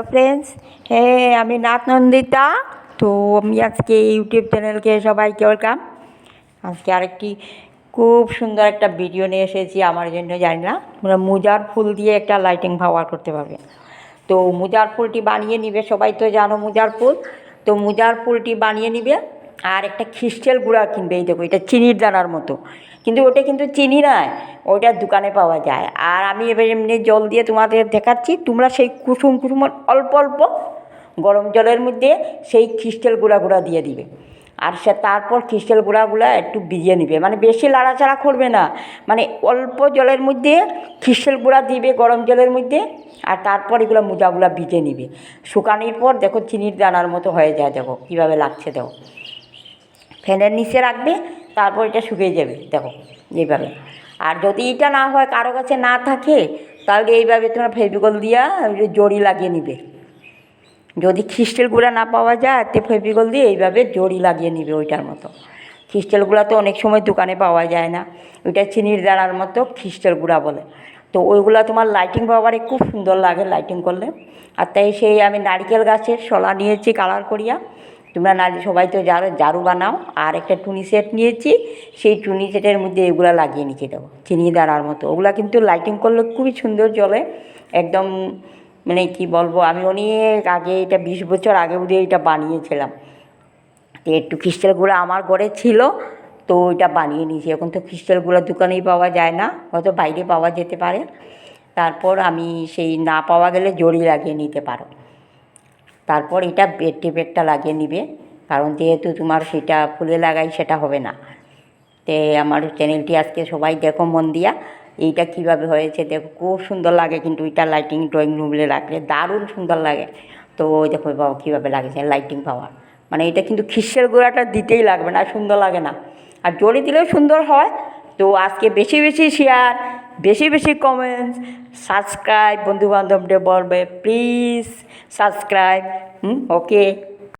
Hello friends, হ্যাঁ আমি নাথ নন্দিতা। তো আমি আজকে ইউটিউব চ্যানেলকে সবাইকে ওয়েলকাম। আজকে আরেকটি খুব সুন্দর একটা ভিডিও নিয়ে এসেছি। আমার জন্য জানি না তোমরা মুজার ফুল দিয়ে একটা লাইটিং ব্যবহার করতে পারবে। তো মুজার ফুলটি বানিয়ে নিবে, সবাই তো জানো মুজার ফুল। তো মুজার ফুলটি বানিয়ে নিবে আর একটা খ্রিস্টাল গুঁড়া কিনবে। এই দেখো, এটা চিনির দানার মতো, কিন্তু ওটা কিন্তু চিনি নয়, ওইটা দোকানে পাওয়া যায়। আর আমি এবার এমনি জল দিয়ে তোমাদের দেখাচ্ছি, তোমরা সেই কুসুম কুসুম অল্প অল্প গরম জলের মধ্যে সেই খ্রিস্টাল গুঁড়া দিয়ে দিবে। আর তারপর খ্রিস্টাল গুঁড়া একটু ভিজিয়ে নিবে, মানে বেশি লাড়াচাড়া করবে না, মানে অল্প জলের মধ্যে খ্রিস্টাল গুঁড়া দিবে গরম জলের মধ্যে। আর তারপর এগুলো মোজাগুলো ভিজে নিবে। শুকানোর পর দেখো চিনির দানার মতো হয়ে যায়, দেখো কীভাবে লাগছে, দেখো ফ্যানের নিচে রাখবে, তারপর এটা শুকিয়ে যাবে, দেখো এইভাবে। আর যদি এটা না হয়, কারো কাছে না থাকে, তাহলে এইভাবে তোমরা ফেভিকল দিয়া জড়ি লাগিয়ে নিবে। যদি খ্রিস্টাল গুঁড়া না পাওয়া যায়, তো ফেভিকল দিয়ে এইভাবে জড়ি লাগিয়ে নিবে ওইটার মতো। খ্রিস্টাল গুঁড়া তো অনেক সময় দোকানে পাওয়া যায় না, ওইটা চিনির দানার মতো খ্রিস্টাল গুঁড়া বলে। তো ওইগুলো তোমার লাইটিং ব্যবহারে খুব সুন্দর লাগে লাইটিং করলে। আর তাই সেই আমি নারকেল গাছের শলা নিয়েছি কালার করিয়া। তোমরা সবাই তো ঝাড়ু বানাও। আর একটা টুনি সেট নিয়েছি, সেই টুনি সেটের মধ্যে এগুলো লাগিয়ে নিচে দেবো চিনি দানার মতো। ওগুলা কিন্তু লাইটিং করলে খুবই সুন্দর জ্বলে একদম। মানে কি বলবো, আমি অনেক আগে, এটা 20 বছর আগে বুঝে এটা বানিয়েছিলাম। তো একটু খ্রিস্টাল গুঁড়া আমার ঘরে ছিল, তো ওইটা বানিয়ে নিয়েছি। এখন তো খ্রিস্টাল গুঁড়া দোকানেই পাওয়া যায় না, হয়তো বাইরে পাওয়া যেতে পারে। তারপর আমি সেই না পাওয়া গেলে জড়ি লাগিয়ে নিতে পারো। তারপর এটা টেপেরটা লাগিয়ে নিবে, কারণ যেহেতু তোমার সেটা ফুলে লাগাই সেটা হবে না। তে আমার চ্যানেলটি আজকে সবাই দেখো মন দিয়া, এইটা কিভাবে হয়েছে দেখো, খুব সুন্দর লাগে। কিন্তু এটা লাইটিং ড্রয়িং রুমে রাখলে দারুণ সুন্দর লাগে। তো দেখো বাবা কীভাবে লাগছে লাইটিং পাওয়ার, মানে এটা কিন্তু খ্রিস্টাল গুঁড়াটা দিতেই লাগবে না, সুন্দর লাগে না। আর জড়ি দিলেও সুন্দর হয়। তো আজকে বেশি বেশি শেয়ার, বেশি বেশি কমেন্টস, সাবস্ক্রাইব, বন্ধুবান্ধবদের বলবে প্লিজ সাবস্ক্রাইব। ওকে।